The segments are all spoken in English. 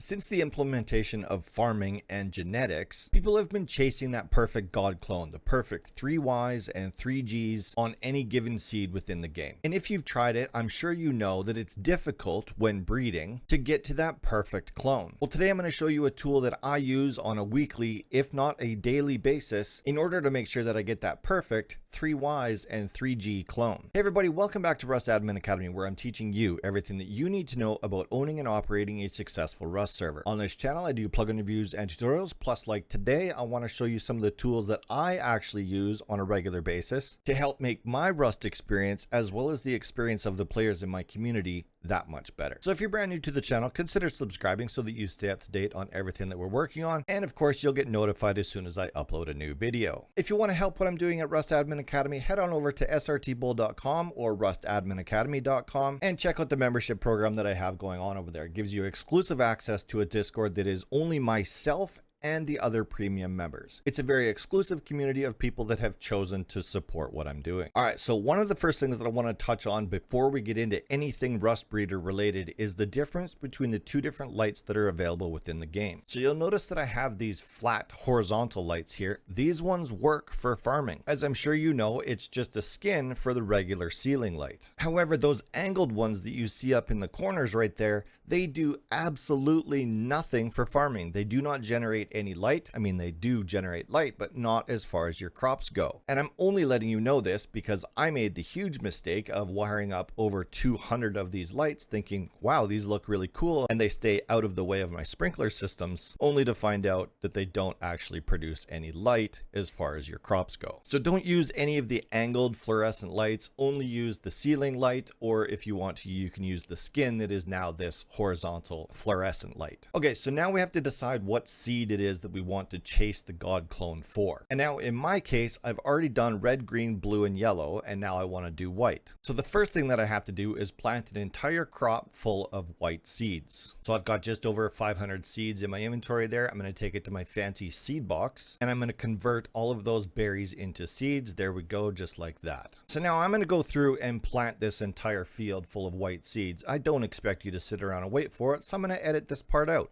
Since the implementation of farming and genetics, people have been chasing that perfect god clone, the perfect 3 Ys and 3 Gs on any given seed within the game. And if you've tried it, I'm sure you know that it's difficult when breeding to get to that perfect clone. Well, today I'm going to show you a tool that I use on a weekly, if not a daily basis, in order to make sure that I get that perfect 3 Ys and 3 G clone. Hey everybody, welcome back to Rust Admin Academy, where I'm teaching you everything that you need to know about owning and operating a successful Rust server. On this channel, I do plugin reviews and tutorials, plus like today, I want to show you some of the tools that I actually use on a regular basis to help make my Rust experience, as well as the experience of the players in my community, that much better. So if you're brand new to the channel, consider subscribing so that you stay up to date on everything that we're working on. And of course, you'll get notified as soon as I upload a new video. If you want to help what I'm doing at Rust Admin Academy, head on over to SRTBULL.com or rustadminacademy.com and check out the membership program that I have going on over there. It gives you exclusive access to a Discord that is only myself and the other premium members. It's a very exclusive community of people that have chosen to support what I'm doing. All right, so one of the first things that I want to touch on before we get into anything Rustbreeder related is the difference between the two different lights that are available within the game. So you'll notice that I have these flat horizontal lights here. These ones work for farming. As I'm sure you know, it's just a skin for the regular ceiling light. However, those angled ones that you see up in the corners right there, they do absolutely nothing for farming. They do not generate any light. I mean, they do generate light, but not as far as your crops go. And I'm only letting you know this because I made the huge mistake of wiring up over 200 of these lights thinking, wow, these look really cool, and they stay out of the way of my sprinkler systems, only to find out that they don't actually produce any light as far as your crops go. So don't use any of the angled fluorescent lights, only use the ceiling light, or if you want to, you can use the skin that is now this horizontal fluorescent light. Okay, so now we have to decide what seed it is that we want to chase the god clone for. And now in my case, I've already done red, green, blue, and yellow, and now I want to do white. So the first thing that I have to do is plant an entire crop full of white seeds. So I've got just over 500 seeds in my inventory there. I'm going to take it to my fancy seed box, and I'm going to convert all of those berries into seeds. There we go, just like that. So now I'm going to go through and plant this entire field full of white seeds. I don't expect you to sit around and wait for it, so I'm going to edit this part out.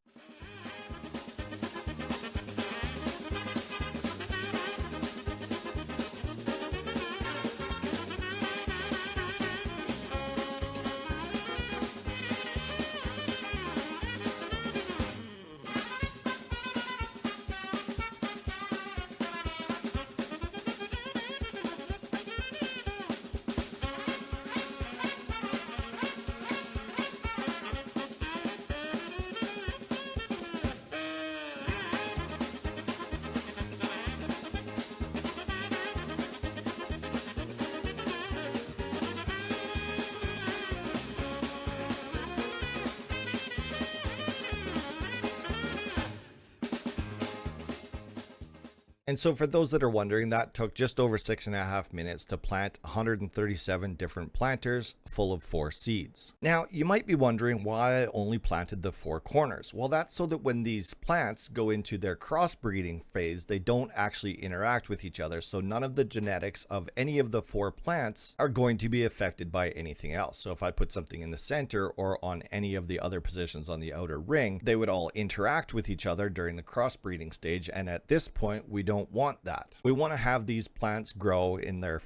And so for those that are wondering, that took just over 6.5 minutes to plant 137 different planters full of 4 seeds. Now, you might be wondering why I only planted the 4 corners. Well, that's so that when these plants go into their crossbreeding phase, they don't actually interact with each other. So none of the genetics of any of the 4 plants are going to be affected by anything else. So if I put something in the center or on any of the other positions on the outer ring, they would all interact with each other during the crossbreeding stage. And at this point, we don't want that. We want to have these plants grow in their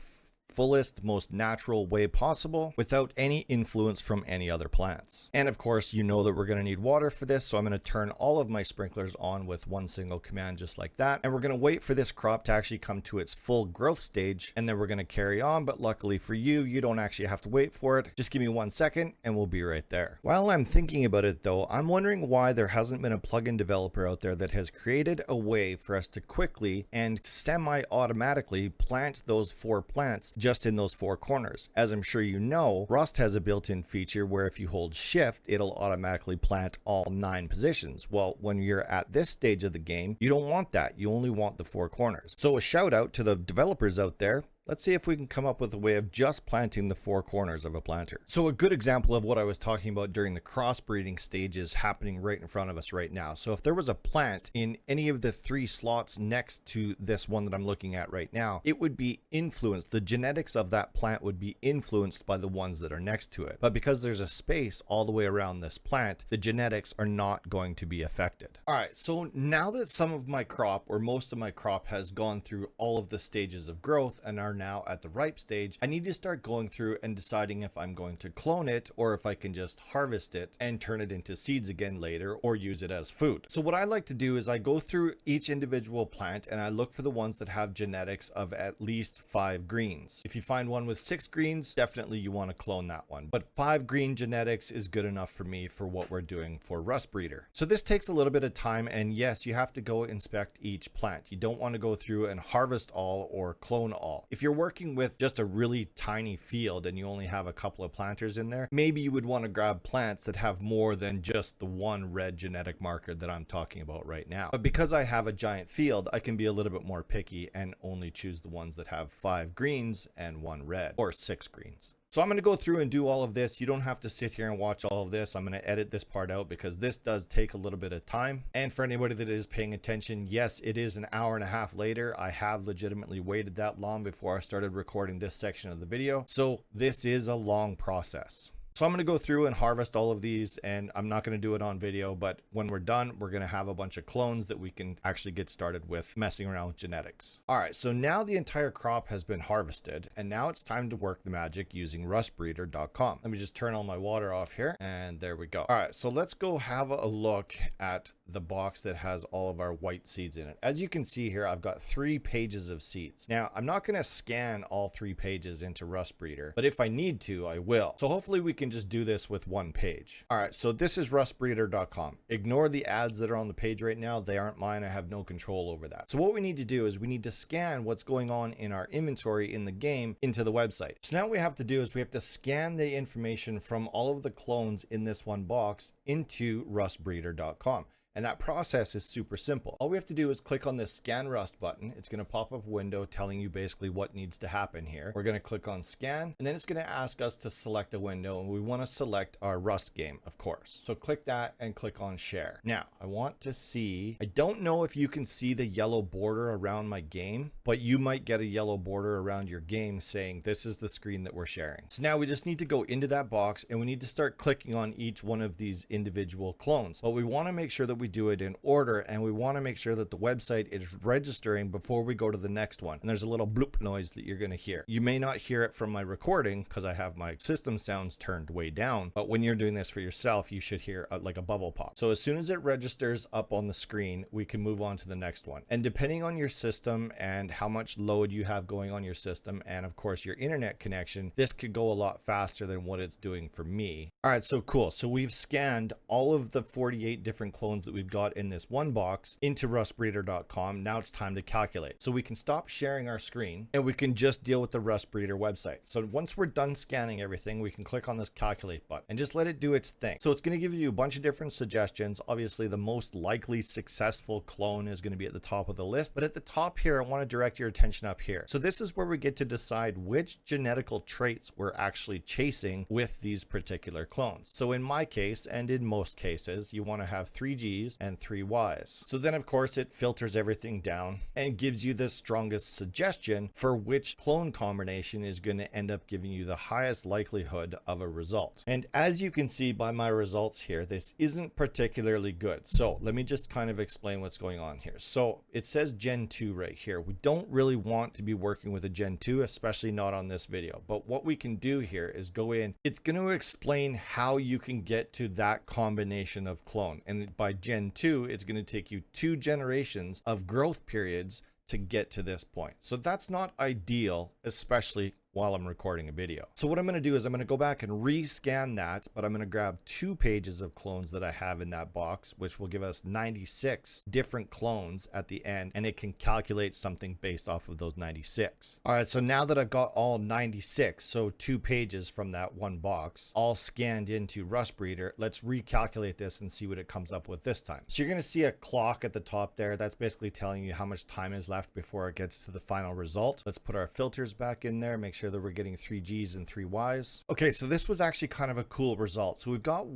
fullest, most natural way possible without any influence from any other plants. And of course, you know that we're going to need water for this, so I'm going to turn all of my sprinklers on with one single command just like that. And we're going to wait for this crop to actually come to its full growth stage, and then we're going to carry on. But luckily for you, you don't actually have to wait for it. Just give me 1 second and we'll be right there. While I'm thinking about it though, I'm wondering why there hasn't been a plugin developer out there that has created a way for us to quickly and semi-automatically plant those 4 plants just in those 4 corners. As I'm sure you know, Rust has a built-in feature where if you hold shift, it'll automatically plant all 9 positions. Well, when you're at this stage of the game, you don't want that. You only want the 4 corners. So a shout out to the developers out there. Let's see if we can come up with a way of just planting the 4 corners of a planter. So a good example of what I was talking about during the crossbreeding stage is happening right in front of us right now. So if there was a plant in any of the 3 slots next to this one that I'm looking at right now, it would be influenced. The genetics of that plant would be influenced by the ones that are next to it. But because there's a space all the way around this plant, the genetics are not going to be affected. All right, so now that some of my crop or most of my crop has gone through all of the stages of growth and are now at the ripe stage, I need to start going through and deciding if I'm going to clone it or if I can just harvest it and turn it into seeds again later or use it as food. So what I like to do is I go through each individual plant and I look for the ones that have genetics of at least 5 greens. If you find one with 6 greens, definitely you want to clone that one. But 5 green genetics is good enough for me for what we're doing for Rustbreeder. So this takes a little bit of time, and yes, you have to go inspect each plant. You don't want to go through and harvest all or clone all. If you're working with just a really tiny field and you only have a couple of planters in there, maybe you would want to grab plants that have more than just the one red genetic marker that I'm talking about right now. But because I have a giant field, I can be a little bit more picky and only choose the ones that have 5 greens and 1 red, or 6 greens. So I'm going to go through and do all of this. You don't have to sit here and watch all of this. I'm going to edit this part out because this does take a little bit of time. And for anybody that is paying attention, yes, it is an hour and a half later. I have legitimately waited that long before I started recording this section of the video. So this is a long process. So I'm going to go through and harvest all of these, and I'm not going to do it on video, but when we're done, we're going to have a bunch of clones that we can actually get started with messing around with genetics. All right, so now the entire crop has been harvested, and now it's time to work the magic using Rustbreeder.com. Let me just turn all my water off here, and there we go. All right, so let's go have a look at the box that has all of our white seeds in it. As you can see here, I've got 3 pages of seeds. Now, I'm not going to scan all 3 pages into Rustbreeder, but if I need to, I will. So hopefully we can just do this with 1 page. All right, so this is Rustbreeder.com. Ignore the ads that are on the page right now. They aren't mine. I have no control over that. So what we need to do is we need to scan what's going on in our inventory in the game into the website. So now what we have to do is we have to scan the information from all of the clones in this one box into Rustbreeder.com. And that process is super simple. All we have to do is click on this Scan Rust button. It's going to pop up a window telling you basically what needs to happen here. We're going to click on Scan, and then it's going to ask us to select a window, and we want to select our Rust game, of course. So click that and click on Share. Now, I want to see, I don't know if you can see the yellow border around my game, but you might get a yellow border around your game saying this is the screen that we're sharing. So now we just need to go into that box, and we need to start clicking on each one of these individual clones. But we want to make sure that we do it in order, and we want to make sure that the website is registering before we go to the next one. And there's a little bloop noise that you're going to hear. You may not hear it from my recording because I have my system sounds turned way down, but when you're doing this for yourself, you should hear like a bubble pop. So as soon as it registers up on the screen, we can move on to the next one. And depending on your system and how much load you have going on your system, and of course your internet connection, this could go a lot faster than what it's doing for me. All right, so cool. So we've scanned all of the 48 different clones that we've got in this one box into Rustbreeder.com. Now it's time to calculate. So we can stop sharing our screen and we can just deal with the Rustbreeder website. So once we're done scanning everything, we can click on this calculate button and just let it do its thing. So it's going to give you a bunch of different suggestions. Obviously, the most likely successful clone is going to be at the top of the list, but at the top here, I want to direct your attention up here. So this is where we get to decide which genetical traits we're actually chasing with these particular clones. So in my case, and in most cases, you want to have 3 Gs and 3 Ys. So then of course it filters everything down and gives you the strongest suggestion for which clone combination is going to end up giving you the highest likelihood of a result. And as you can see by my results here, this isn't particularly good. So let me just kind of explain what's going on here. So it says Gen 2 right here. We don't really want to be working with a Gen 2, especially not on this video. But what we can do here is go in. It's going to explain how you can get to that combination of clone. And by Gen 2, it's going to take you 2 generations of growth periods to get to this point. So that's not ideal, especially while I'm recording a video. So what I'm going to do is I'm going to go back and rescan that, but I'm going to grab 2 pages of clones that I have in that box, which will give us 96 different clones at the end, and it can calculate something based off of those 96. All right, so now that I've got all 96, so 2 pages from that one box, all scanned into Rustbreeder, let's recalculate this and see what it comes up with this time. So you're going to see a clock at the top there. That's basically telling you how much time is left before it gets to the final result. Let's put our filters back in there, make sure that we're getting 3 G's and 3 Y's. Okay, so this was actually kind of a cool result. So we've got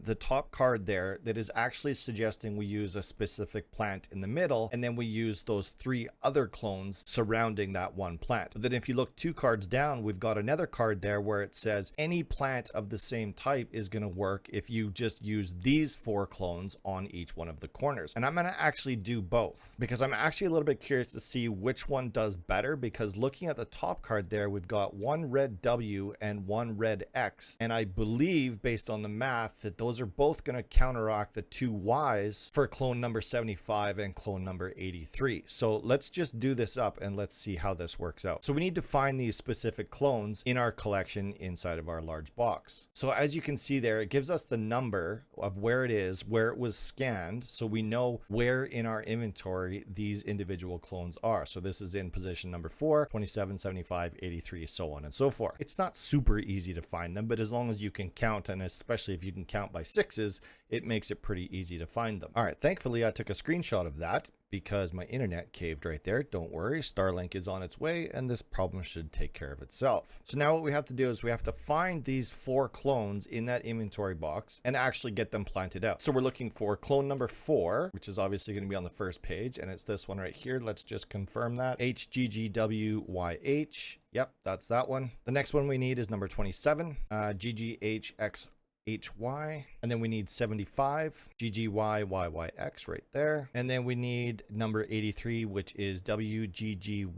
the top card there that is actually suggesting we use a specific plant in the middle, and then we use those 3 other clones surrounding that one plant. But then if you look 2 cards down, we've got another card there where it says any plant of the same type is going to work if you just use these 4 clones on each one of the corners. And I'm going to actually do both because I'm actually a little bit curious to see which one does better, because looking at the top card there, we've got 1 red W and 1 red X, and I believe based on the math that those are both going to counteract the 2 Y's for clone number 75 and clone number 83. So let's just do this up and let's see how this works out. So we need to find these specific clones in our collection inside of our large box. So as you can see there, it gives us the number of where it is, where it was scanned, so we know where in our inventory these individual clones are. So this is in position number 4, 27, 75, 83, so on and so forth. It's not super easy to find them, but as long as you can count, and especially if you can count by 6s, it makes it pretty easy to find them. All right, thankfully I took a screenshot of that because my internet caved right there. Don't worry, Starlink is on its way and this problem should take care of itself. So now what we have to do is we have to find these 4 clones in that inventory box and actually get them planted out. So we're looking for clone number 4, which is obviously going to be on the first page, and it's this one right here. Let's just confirm that. HGGWYH. Yep, that's that one. The next one we need is number 27, GGHX HY, and then we need 75, GGYYYX right there, and then we need number 83, which is WGGYGY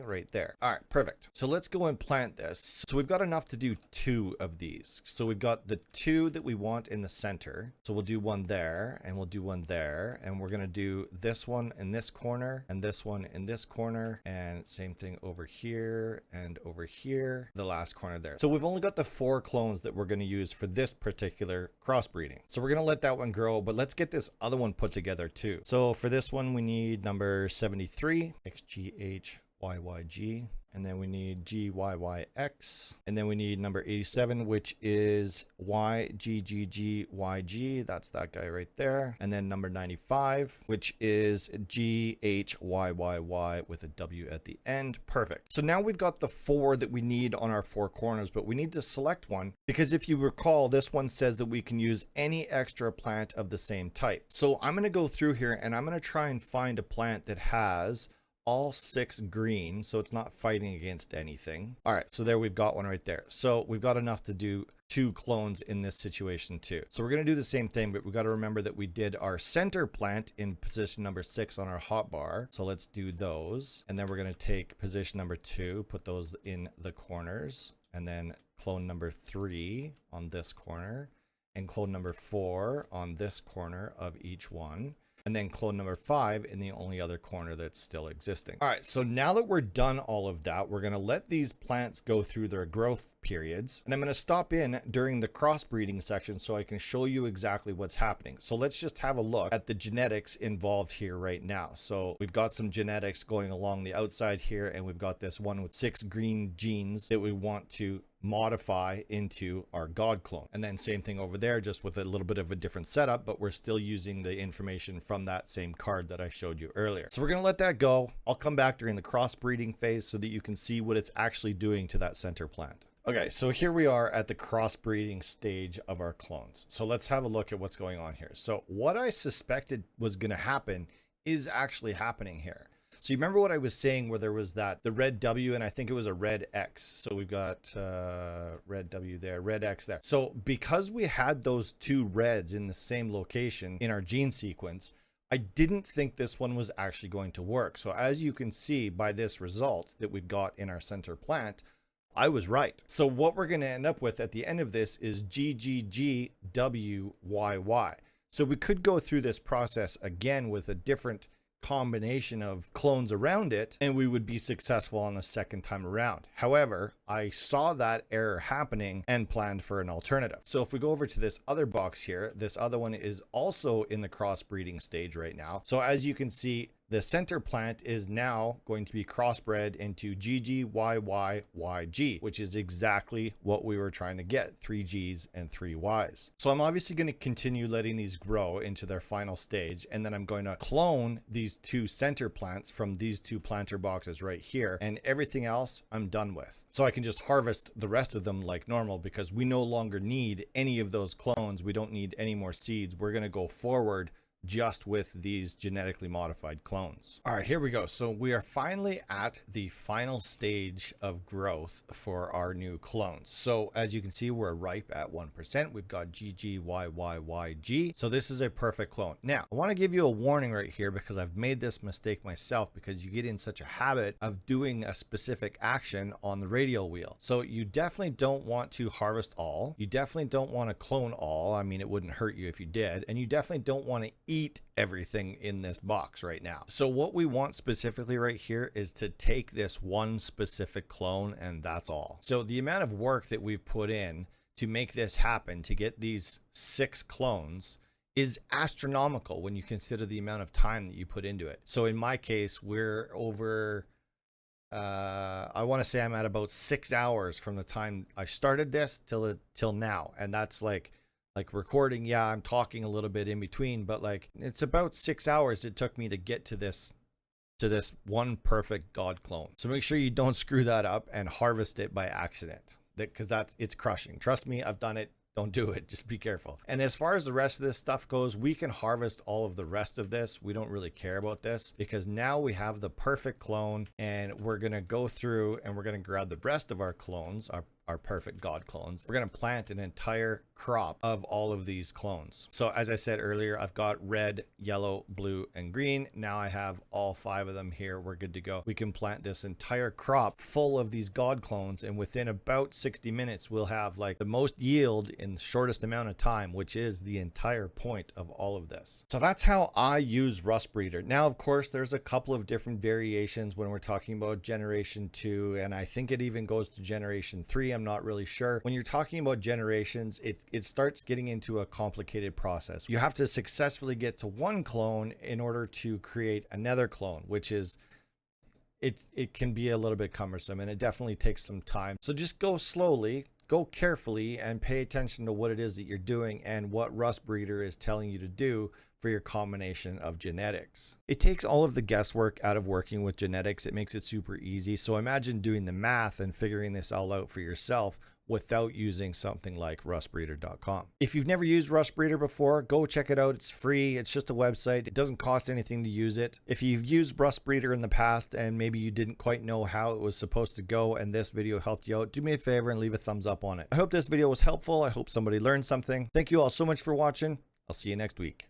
right there. All right, perfect. So let's go and plant this. So we've got enough to do 2 of these. So we've got the 2 that we want in the center. So we'll do one there, and we'll do one there, and we're gonna do this one in this corner, and this one in this corner, and same thing over here and over here, the last corner there. So we've only got the 4 clones that we're going to use for this particular crossbreeding. So we're going to let that one grow, but let's get this other one put together too. So for this one, we need number 73, XGHYYG. And then we need GYYX, and then we need number 87, which is YGGGYG. That's that guy right there. And then number 95, which is GHYYY with a W at the end. Perfect. So now we've got the 4 that we need on our 4 corners, but we need to select one because if you recall, this one says that we can use any extra plant of the same type. So I'm going to go through here and I'm going to try and find a plant that has all 6 green, so it's not fighting against anything. All right, so there we've got one right there. So we've got enough to do 2 clones in this situation too. So we're going to do the same thing, but we got to remember that we did our center plant in position number 6 on our hotbar. So let's do those. And then we're going to take position number 2, put those in the corners, and then clone number 3 on this corner, and clone number 4 on this corner of each one. And then clone number 5 in the only other corner that's still existing. All right, so now that we're done all of that, we're gonna let these plants go through their growth periods. And I'm gonna stop in during the crossbreeding section so I can show you exactly what's happening. So let's just have a look at the genetics involved here right now. So we've got some genetics going along the outside here, and we've got this one with 6 green genes that we want to modify into our god clone. And then same thing over there, just with a little bit of a different setup, but we're still using the information from that same card that I showed you earlier. So we're going to let that go. I'll come back during the crossbreeding phase so that you can see what it's actually doing to that center plant. Okay, so here we are at the crossbreeding stage of our clones. So let's have a look at what's going on here. So what I suspected was going to happen is actually happening here. So you remember what I was saying where there was the red W and I think it was a red X. So we've got red W there, red X there. So because we had those 2 reds in the same location in our gene sequence, I didn't think this one was actually going to work. So as you can see by this result that we've got in our center plant, I was right. So what we're going to end up with at the end of this is GGGWYY. So we could go through this process again with a different combination of clones around it, and we would be successful on the second time around. However, I saw that error happening and planned for an alternative. So if we go over to this other box here, this other one is also in the crossbreeding stage right now. So as you can see, the center plant is now going to be crossbred into GGYYYG, which is exactly what we were trying to get, 3 Gs and 3 Ys. So I'm obviously going to continue letting these grow into their final stage, and then I'm going to clone these 2 center plants from these 2 planter boxes right here, and everything else I'm done with. So I can just harvest the rest of them like normal, because we no longer need any of those clones. We don't need any more seeds. We're going to go forward just with these genetically modified clones. All right, here we go. So we are finally at the final stage of growth for our new clones. So as you can see, we're ripe at 1%. We've got GGYYYG. So this is a perfect clone. Now, I want to give you a warning right here, because I've made this mistake myself, because you get in such a habit of doing a specific action on the radial wheel. So you definitely don't want to harvest all. You definitely don't want to clone all. I mean, it wouldn't hurt you if you did. And you definitely don't want to eat everything in this box right now. So what we want specifically right here is to take this one specific clone, and that's all. So the amount of work that we've put in to make this happen, to get these 6 clones, is astronomical when you consider the amount of time that you put into it. So in my case, we're over, I want to say I'm at about 6 hours from the time I started this till now. And that's like recording. Yeah, I'm talking a little bit in between, but like it's about 6 hours it took me to get to this one perfect god clone. So make sure you don't screw that up and harvest it by accident, because it's crushing. Trust me, I've done it. Don't do it. Just be careful. And as far as the rest of this stuff goes, we can harvest all of the rest of this. We don't really care about this, because now we have the perfect clone, and we're going to go through and we're going to grab the rest of our clones, our perfect god clones. We're going to plant an entire crop of all of these clones. So as I said earlier, I've got red, yellow, blue, and green. Now I have all 5 of them here. We're good to go. We can plant this entire crop full of these god clones, and within about 60 minutes, we'll have like the most yield in the shortest amount of time, which is the entire point of all of this. So that's how I use Rustbreeder. Now, of course, there's a couple of different variations when we're talking about generation 2, and I think it even goes to generation 3. I'm not really sure. When you're talking about generations, it starts getting into a complicated process. You have to successfully get to one clone in order to create another clone, which is it can be a little bit cumbersome, and it definitely takes some time. So just go slowly, go carefully, and pay attention to what it is that you're doing and what Rustbreeder is telling you to do for your combination of genetics. It takes all of the guesswork out of working with genetics. It makes it super easy. So imagine doing the math and figuring this all out for yourself without using something like rustbreeder.com. If you've never used Rustbreeder before, go check it out. It's free. It's just a website. It doesn't cost anything to use it. If you've used Rustbreeder in the past and maybe you didn't quite know how it was supposed to go and this video helped you out, do me a favor and leave a thumbs up on it. I hope this video was helpful. I hope somebody learned something. Thank you all so much for watching. I'll see you next week.